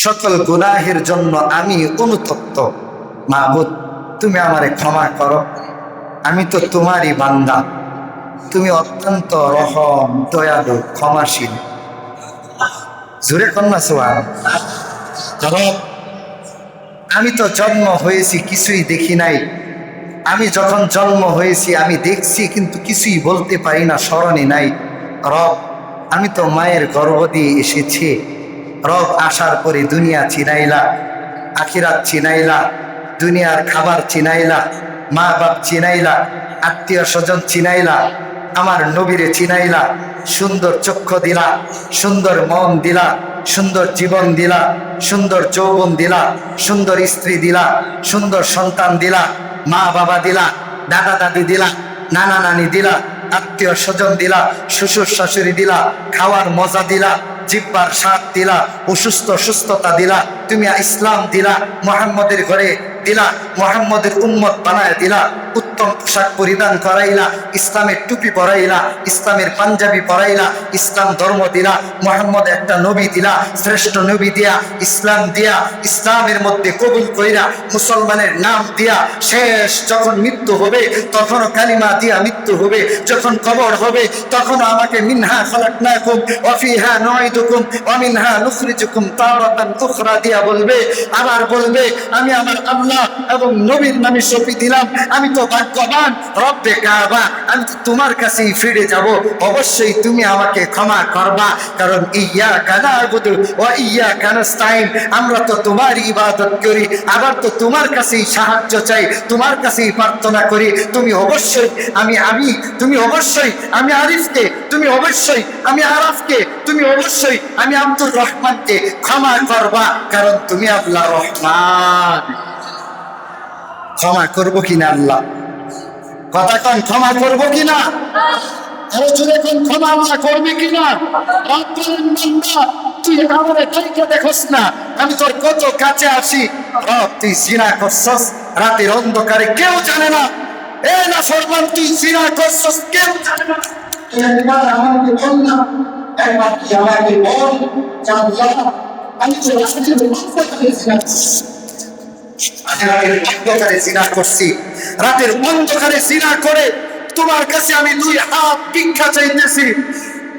সকল গুনাহের জন্য আমি অনুতপ্ত। মাবুদ, তুমি আমারে ক্ষমা করো, আমি তো তোমারই বান্দা। তুমি অত্যন্ত রহম, দয়ালু, ক্ষমাশীল। জোরে কন্যা সুবহান। আমি তো জন্ম হয়েছি কিছুই দেখি নাই। আমি যখন জন্ম হয়েছি আমি দেখছি কিন্তু কিছুই বলতে পারি না, স্মরণে নাই। রব, আমি তো মায়ের গর্ভ দিয়ে এসেছি। রব, আসার পরে দুনিয়া চিনাইলা, আখিরাত চিনাইলা, দুনিয়ার খাবার চিনাইলা, মা বাপ চিনাইলা, আত্মীয় স্বজন চিনাইলা, আমার নবীরে চিনাইলা, সুন্দর চক্ষু দিলা, সুন্দর মন দিলা, সুন্দর জীবন দিলা, সুন্দর যৌবন দিলা, সুন্দর স্ত্রী দিলা, সুন্দর সন্তান দিলা, মা বাবা দিলা, দাদা দাদি দিলা, নানা নানি দিলা, আত্মীয় স্বজন দিলা, শ্বশুর শাশুড়ি দিলা, খাওয়ার মজা দিলা, জিব্বার স্বাদ দিলা, সুস্থতা দিলা। তুমি ইসলাম দিলা, মুহাম্মদের ঘরে দিলা, মুহাম্মদের উম্মত বানায় দিলা, উত্তম পোশাক পরিধান করাইলা, ইসলামের টুপি পরাইলা, ইসলামের পাঞ্জাবি পরাইলা, ইসলাম ধর্ম দিলা, মুহাম্মদ একটা নবী দিলা, শ্রেষ্ঠ নবী দিয়া, ইসলাম দিয়া, ইসলামের মধ্যে কবুল কইরা, মুসলমানের নাম দিয়া, শেষ যখন মৃত্যু হবে তখনও কালিমা দিয়া মৃত্যু হবে। যখন কবর হবে তখন আমাকে মিনহা খালাকনাকুম ওয়া ফিহা নুঈদুকুম ওয়া মিনহা নুখরিজুকুম তারাতান উখরা দিয়া বলবে। আবার বলবে, আমি আমার আল্লাহ এবং নবীর নামে শপথ দিলাম, আমি তো ভাগ্যবান রব্বে কাবা, আমি তো তোমার কাছেই ফিরে যাব। অবশ্যই তুমি আমাকে ক্ষমা করবা, কারণ ইয়্যাকা না'বুদু ওয়া ইয়্যাকা নাস্তাঈন, আমরা তো তোমার ইবাদত করি, আবার তো তোমার কাছেই সাহায্য চাই, তোমার কাছেই প্রার্থনা করি। তুমি অবশ্যই তুমি অবশ্যই আমি আরিফকে, তুমি অবশ্যই আমি আরাফকে, তুমি অবশ্যই আমি আব্দুর রহমানকে ক্ষমা করবা, কারণ তুমি আল্লাহ রহমান। ক্ষমা করবো কিনা আল্লাহ? কথা কন, ক্ষমা করবো কিনা? আরো জোরে কোন, ক্ষমা আল্লাহ করবে কিনা? তুই আমার তাইকে দেখোস না আমি তোর কত কাছে আসি। রব, তুই জিনা করছস রাতের অন্ধকারে, কেউ জানে না। এ না ফরমান, তুই জিনা করছস, কেউ জানে না। একবার আমাকে বল না, একবার তুই আমাকে বল, আল্লাহ আমি তো রাতের জিনা করছি, রাতের অন্ধকারে জিনা করে তোমার কাছে আমি দুই হাত ভিক্ষা চাইতেছি।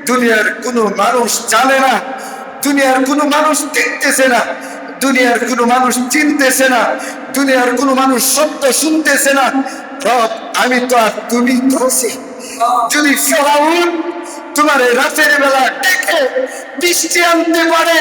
দুনিয়ার কোনো মানুষ জানে না, দুনিয়ার কোনো মানুষ দেখতেছে না, দুনিয়ার কোনো মানুষ চিনতেছে না, দুনিয়ার কোনো মানুষ শব্দ শুনতেছে না। রব, আমি তো আর তুমি ধরছি। যদি ফেরাউন তোমার রাতের বেলা ডেকে বৃষ্টি আনতে পারে,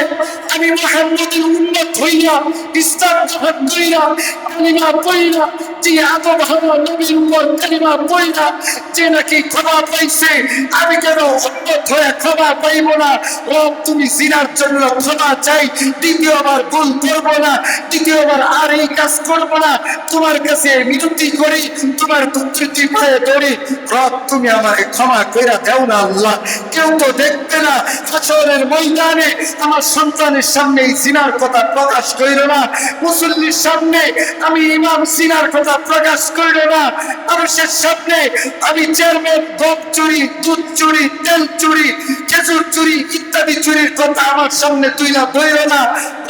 আমি মুহাম্মদের উম্মত হইয়া ইসলাম গ্রহণ কইরা কালিমা পড়িয়া, যে আদম হাওয়া নবীর উপর কালিমা পড়িয়া যে নাকি ক্ষমা পাইছে, আমি কেন উম্মত হয়ে ক্ষমা পাইব না? রব, তুমি জিনার জন্য ক্ষমা চাই, দ্বিতীয়বার ভুল করবো না, দ্বিতীয়বার আর এই কাজ করবো না, তোমার কাছে মিনতি করি, তোমার কুদরতি পায়ে ধরি। রব, তুমি আমাকে ক্ষমা কইরা দাও না আল্লাহ। কেউ তো দেখবে না, হাসরের ময়দানে আমার সন্তানের সামনে এই জিনার কথা প্রকাশ কইরো না, মুসল্লির সামনে আমি ইমাম জিনার কথা প্রকাশ কইরো না, মানুষের সামনে আমি চেয়ারম্যান গম চুরি, দুধ চুরি, তেল চুরি, খেজুর চুরি ইত্যাদি চুরির কথা আমার সামনে তুই না ধইরো না।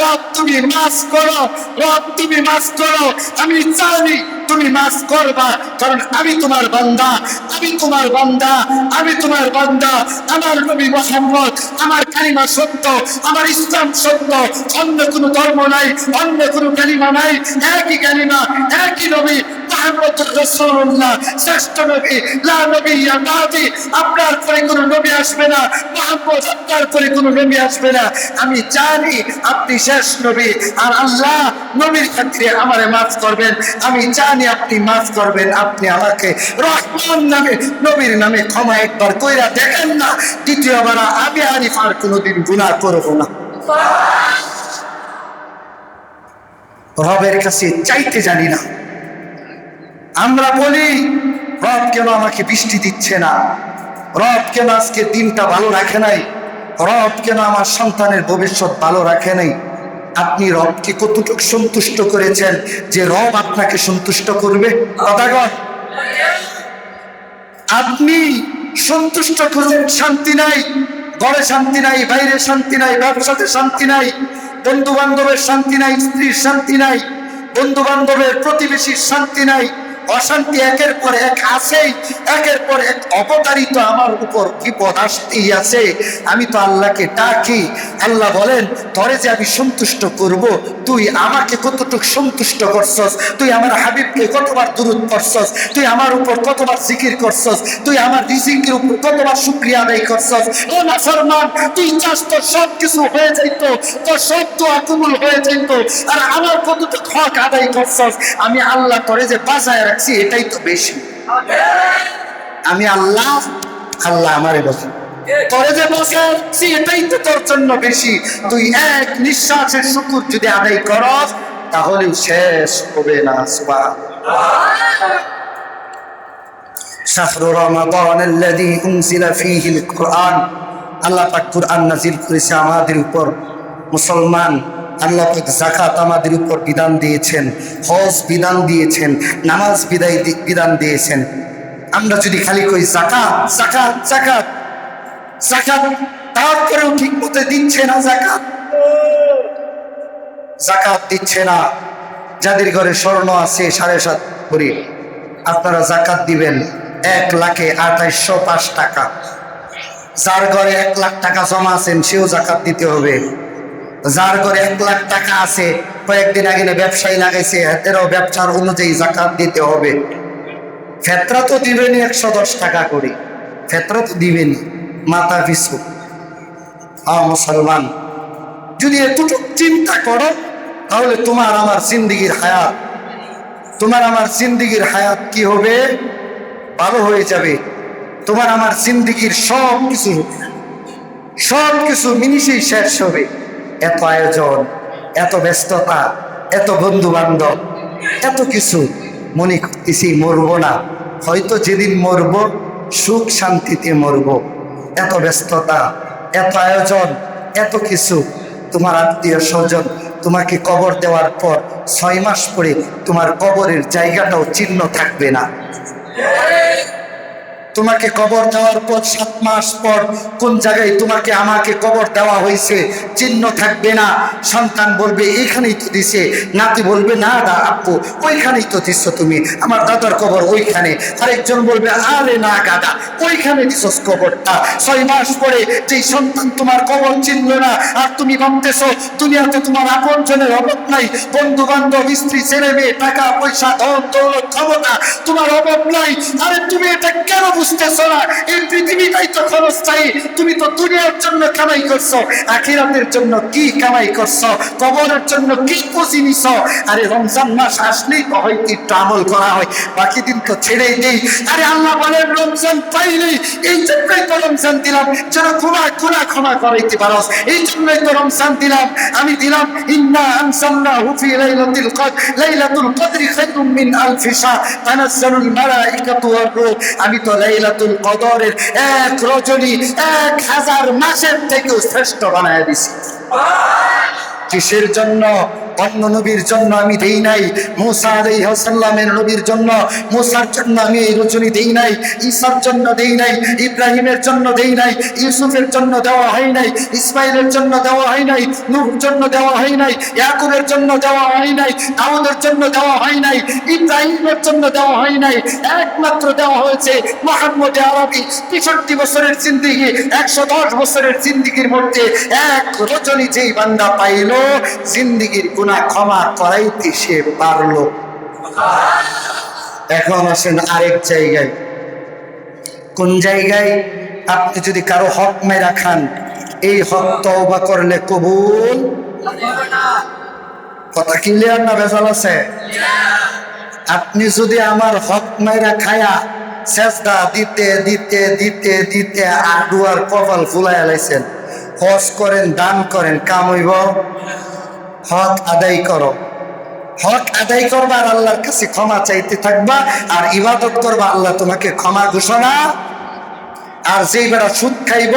রব, তুমি মাফ করো, রব তুমি মাফ করো। আমি জানি তুমি মাফ করবা, কারণ আমি তোমার বান্দা, আমি তোমার বান্দা, আমি তোমার বান্দা। আমার নবী মুহাম্মদ, আমার কালিমা সত্য, আমার ইসলাম সত্য, অন্য কোনো ধর্ম নাই, অন্য কোনো কালিমা নাই, একই কালিমা, একই নবী মুহাম্মদুর রাসূলুল্লাহ, শ্রেষ্ঠ নবী, লা নবিয়্যা বাদি, আপনার পরে কোনো নবী আসবে না, মুহাম্মদ আপনার পরে কোনো নবী আসবে না। আমি জানি আপনি শেষ নবী, আর আল্লাহ নবীর খাতিরে আমারে মাফ করবেন। আমি জানি আপনি মাফ করবেন। আপনি আমাকে রহমান নামে, নবীর নামে ক্ষমা একবার কইরা দেখেন না, দ্বিতীয়বার আমি আরিফ আর কোনোদিন গুনাহ করব না। রবের কাছে চাইতে জানি না। আমরা বলি, রব কেন আমাকে বৃষ্টি দিচ্ছে না, রব কেন আজকে দিনটা ভালো রাখে নাই, রব কেন আমার সন্তানের ভবিষ্যৎ ভালো রাখে নাই। আপনি রবকে কতটুকু সন্তুষ্ট করেছেন যে রব আপনাকে সন্তুষ্ট করবে? কথাগণ, আপনি সন্তুষ্ট করলেন, শান্তি নাই, ঘরে শান্তি নাই, বাইরে শান্তি নাই, ব্যবসাতে শান্তি নাই, বন্ধু বান্ধবের শান্তি নাই, স্ত্রীর শান্তি নাই, বন্ধু বান্ধবের প্রতিবেশীর শান্তি নাই, অশান্তি একের পর এক আছেই, একের পর এক অবতারিত আমার উপর বিপদ আসতেই আছে। আমি তো আল্লাহকে ডাকি, আল্লাহ বলেন তোরে যে আমি সন্তুষ্ট করব, তুই আমাকে কতটুকু সন্তুষ্ট করছস, তুই আমার হাবিবকে কতবার দুরূদ পড়ছস, তুই আমার উপর কতবার জিকির করছস, তুই আমার রিজিকের উপর কতবার শুকরিয়া আদায় করছস। ও নাফরমান, তুই চাস তোর সব কিছু হয়ে যাইত, তোর সব দোয়া কবুল হয়ে যাইত, আর আমার কতটুকু হক আদায় করছস। আমি আল্লাহ তোরে যে বাঁচায় রাখছি এটাই তো বেশি। আমি আল্লাহ, আল্লাহ আমারে বাঁচায়, তোরে যে বাঁচায় রাখছি এটাই তো তোর জন্য বেশি। তুই এক নিঃশ্বাসের শুকর যদি আদায় করস তাহলে শেষ হবে না। সুবহানাল্লাহ। শাহরু রমাদানাল্লাযী উনজিলা ফীহিল কুরআন, আল্লাহ পাক কুরআন নাযিল করেছে আমাদের উপর। মুসলমান, আল্লাহ পাক যাকাত আমাদের উপর বিধান দিয়েছেন, হজ বিধান দিয়েছেন, নামাজ বিধান দিয়েছেন। আমরা যদি খালি কই যাকাত যাকাত যাকাত যাকাত, তারপরেও ঠিক মতো দিচ্ছে না যাকাত, যাকাত দিচ্ছে না। যাদের ঘরে স্বর্ণ আছে 7.5 ভরি, আপনারা যাকাত দিবেন 1,2805 টাকা। যার ঘরে 1 লাখ টাকা জমা আছেন সেও যাকাত দিতে হবে। যার ঘরে 1 লাখ টাকা আছে, কয়েকদিন আগে ব্যবসায়ী লাগাইছে, এদেরও ব্যবসার অনুযায়ী যাকাত দিতে হবে। ফেতরা তো দিবেনই 110 টাকা করে, ফেতরা তো দিবেনই মাথা পিছু। মুসলমান, যদি এতটুকু চিন্তা করো তাহলে তোমার আমার জিন্দিগির হায়াত, তোমার আমার জিন্দিগির হায়াত কি হবে? ভালো হয়ে যাবে। তোমার আমার জিন্দিগির সব কিছু মিনিশেই শেষ হবে। এত আয়োজন, এত ব্যস্ততা, এত বন্ধু বান্ধব, এত কিছু, মনে করতেছি মরবো না। হয়তো যেদিন মরবো সুখ শান্তিতে মরবো। এত ব্যস্ততা, এত আয়োজন, এত কিছু। তোমার আত্মীয় স্বজন তোমাকে কবর দেওয়ার পর 6 মাস পরে তোমার কবরের জায়গাটাও চিহ্ন থাকবে না। তোমাকে কবর দেওয়ার পর 7 মাস পর কোন জায়গায় তোমাকে আমাকে কবর দেওয়া হয়েছে চিহ্ন থাকবে না। সন্তান বলবে এইখানেই তো দিছে, নাতি বলবে না দা আপু ওইখানেই তো দিচ্ছ তুমি, আমার দাদার কবর ওইখানে। আরেকজন বলবে আরে না গাদা ওইখানে দিছস কবরটা। 6 মাস পরে যেই সন্তান তোমার কবর চিনল না, আর তুমি ভাবতেছ দুনিয়াতে তোমার আপন জনের অভাব নাই, বন্ধু বান্ধব, স্ত্রী, ছেলে মেয়ে, টাকা পয়সা, ধন দৌলত, ক্ষমতা তোমার অভাব নাই। আরে তুমি এটা কেন বুঝতেছো না? এই পৃথিবীটাই তো ক্ষণস্থায়ী। তুমি তো দুনিয়ার জন্য কামাই করছো, আখিরাতের জন্য কি কামাই করছো? কবরের জন্য কি পুঁজি নিছো? আরে রমজান মাস আসলেই তো হয়তো একটু আমল করা হয়, বাকি দিন তো ছেড়েই দেই। আরে আল্লাহ বলেন রমজান পাইলেই, এই জন্যই তো রমজান দিলাম যেন ক্ষমা করাইতে পারো। এই জন্যই তো রমজান দিলাম, আমি দিলাম ইন্না আনসালনাহু ফি লাইলাতুল কদর, লাইলাতুল কদরি খায়রুম মিন আলফি শাহর তানাজ্জালুল মালাইকাতু ওয়ার রূহ। আমি তো লাইলাতুল কদরের 1 রজনী 1000 মাসের থেকেও শ্রেষ্ঠ বানায় দিছি। কিসের জন্য? অন্য নবীর জন্য আমি দেই নাই। মুসা আলাইহিস সালামের নবীর জন্য, মুসার জন্য আমি এই রজনী দেই নাই, ঈসার জন্য দেই নাই, ইব্রাহিমের জন্য দেই নাই, ইউসুফের জন্য দেওয়া হয় নাই, ইসমাইলের জন্য দেওয়া হয় নাই, নূহের জন্য দেওয়া হয় নাই, ইয়াকুবের জন্য দেওয়া হয় নাই, দাউদের জন্য দেওয়া হয় নাই, ইব্রাহিমের জন্য দেওয়া হয় নাই। একমাত্র দেওয়া হয়েছে মুহাম্মদ আরবি 65 বছরের জিন্দেগি, 110 বছরের জিন্দেগির মধ্যে 1 রজনী যেই বান্দা পাইল, জিন্দেগির গুনাহ ক্ষমা করাইতে সে পারলো। এখন আসেন আরেক জায়গায়। কোন জায়গায়? আপনি যদি কারো হক মেরা খান, এই হক তওবা করলে কবুল। কথা ক্লিয়ার না ভেজাল আছে? আপনি যদি আমার হক মেরা খায়া সেজদা দিতে দিতে দিতে দিতে আডু আর কপাল ফুলাইয়া লাইছেন, হজ করেন, দান করেন, কাম হইব? হক আদায় করো, হক আদায় করবা আর আল্লাহর কাছে ক্ষমা চাইতে থাকবা, আর ইবাদত করবা, আল্লাহ তোমাকে ক্ষমা ঘোষণা। আর যেই বেড়া সুদ খাইব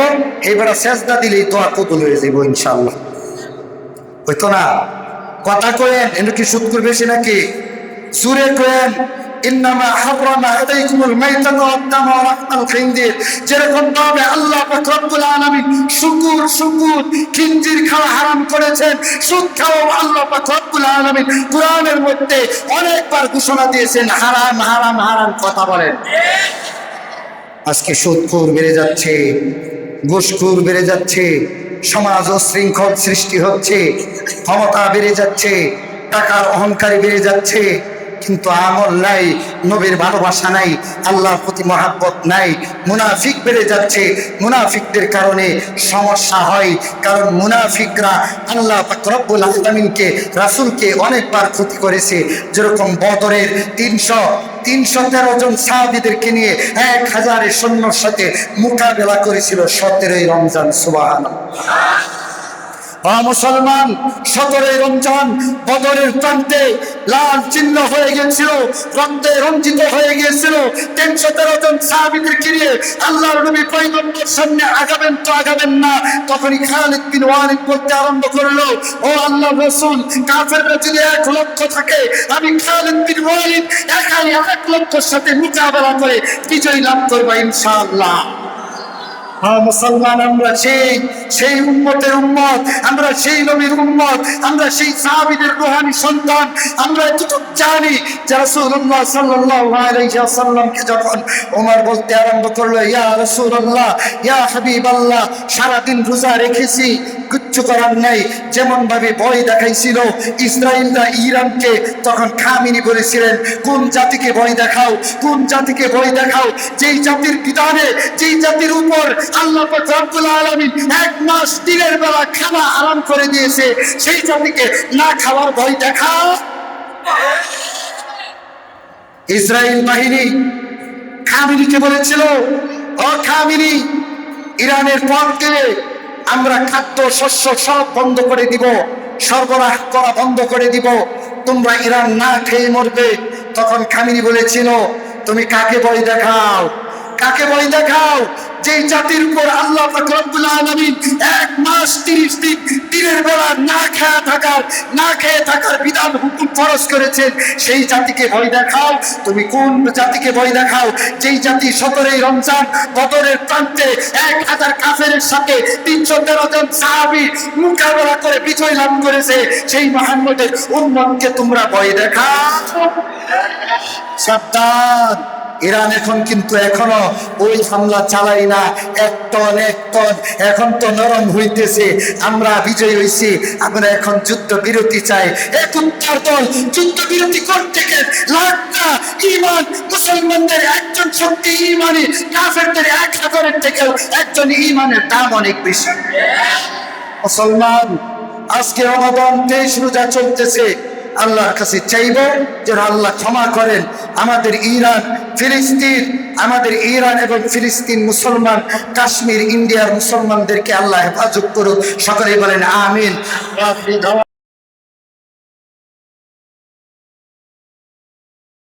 এই বেড়া সেজদা দিলেই দোয়া কবুল হয়ে যাইব ইনশাআল্লাহ। হইতো না? কথা কয়েন, এনে কি সুদ করে বেশি নাকি? জুড়ে কয়েন, ইন্নামা হারামা আলাইকুমুল মাইতাতা ওয়াদ-দামা ওয়া লাহমাল খিনজির, যেরকম ভাবে আল্লাহ পাক রব্বুল আলামিন শুকুর খিনজির খাওয়া হারাম করেছেন, সুদ খাওয়া আল্লাহ পাক রব্বুল আলামিন কুরআনের মধ্যে অনেকবার ঘোষণা দিয়েছেন হারাম হারাম হারাম। কথা বলেন। আজকে সুদখোর বেড়ে যাচ্ছে, ঘুষখোর বেড়ে যাচ্ছে, সমাজ অশৃঙ্খল সৃষ্টি হচ্ছে, ক্ষমতা বেড়ে যাচ্ছে, টাকার অহংকারী বেড়ে যাচ্ছে, কিন্তু আমল নাই, নবীর ভালোবাসা নাই, আল্লাহর প্রতি মহাব্বত নাই। মুনাফিক বেড়ে যাচ্ছে, মুনাফিকদের কারণে সমস্যা হয়, কারণ মুনাফিকরা আল্লাহ পাক রব্বুল আলামিনকে, রাসূলকে অনেকবার ক্ষতি করেছে। যেরকম বদরের 313 জন সাহাবীদেরকে নিয়ে 1000 সৈন্যর সাথে মোকাবেলা করেছিল 17ই রমজান। সুবহানাল্লাহ। মুসলমান, 17ই রমজান বদরের প্রান্তে লাল চিহ্ন হয়ে গিয়েছিল, রক্তে রঞ্জিত হয়ে গিয়েছিল। 313 জন সাহাবীদেরকে নিয়ে আল্লাহর নবী পয়গম্বর সামনে আগাবেন তো আগাবেন না, তখনই খালিদ বিন ওয়ালিদ বলতে আরম্ভ করলো, ও আল্লাহর রাসূল, কাফেররা যদি 1 লক্ষ থাকে, আমি খালিদ বিন ওয়ালিদ একাই 1 লক্ষের সাথে মোকাবেলা করে বিজয় লাভ করবো ইনশাআল্লাহ। মুসলমান, আমরা সেই উম্মতের উম্মত, আমরা সেই নবীর উম্মত, আমরা সেই সাহাবীদের রূহানি সন্তান। আমরা এতটুকু জানি যে রাসূলুল্লাহ সাল্লাল্লাহু আলাইহি ওয়াসাল্লামকে যখন ওমর বলতে আরম্ভ করলো, ইয়া রাসূলুল্লাহ, ইয়া হাবিবাল্লাহ, সারাদিন রোজা রেখেছি, কিচ্ছু করার নাই, যেমন ভাবে ভয় দেখাইছিল ইসরায়েলরা ইরানকে, তখন খামিনি বলেছিলেন, কোন জাতিকে ভয় দেখাও, কোন জাতিকে ভয় দেখাও, যেই জাতির বিধানে, যেই জাতির উপর আল্লাহ পাক রব্বুল আলামিন 1 মাস দিনের বেলা খানা হারাম করে দিয়েছে, সেই জাতিকে না খাওয়ার ভয় দেখাও। ইসরায়েল বাহিনী খামিনিকে বলেছিল, ও খামিনি, ইরানের পথকে আমরা খাদ্য শস্য সব বন্ধ করে দিব, সরবরাহ করা বন্ধ করে দিব, তোমরা ইরান না খেয়ে মরবে। তখন খামিনি বলেছিল, তুমি কাকে ভয় দেখাও, কাকে ভয় দেখাও, যেই জাতির উপর আল্লাহ পাক রব্বুল আলামিন 1 মাস 30 দিন দিনের বেলা না খেয়ে থাকার বিধান হুকুম ফরজ করেছেন, সেই জাতিকে ভয় দেখাও। তুমি কোন জাতিকে ভয় দেখাও, যেই জাতি 17ই রমজান বদরের প্রান্তে 1000 কাফেরের সাথে 313 জন সাহাবী মোকাবেলা করে বিজয় লাভ করেছে, সেই মুহাম্মদের উম্মতকে তোমরা ভয় দেখাও। সাবধান, ইরান এখন কিন্তু এখনো ওই হামলা চালাই না, এক টন এখন তো নরম হইতেছে, আমরা বিজয় হইছি, আমরা এখন যুদ্ধ বিরতি চাই। এখনকার দল যুদ্ধ বিরতি করতে গেলে লাখটা ইমান, মুসলমানদের একজন শক্তি ইমানি, কাফেরদের 1000-এর থেকেও একজন ইমানের দাম অনেক বেশি। মুসলমান, আজকে রমাদান 23 রোজা চলতেছে, আল্লাহর কাছে চাইব যেন আল্লাহ ক্ষমা করেন আমাদের ইরান, ফিলিস্তিন, আমাদের ইরান এবং ফিলিস্তিন মুসলমান, কাশ্মীর, ইন্ডিয়ার মুসলমানদেরকে আল্লাহ হেফাজত করুন। সকলেই বলেন আমিন।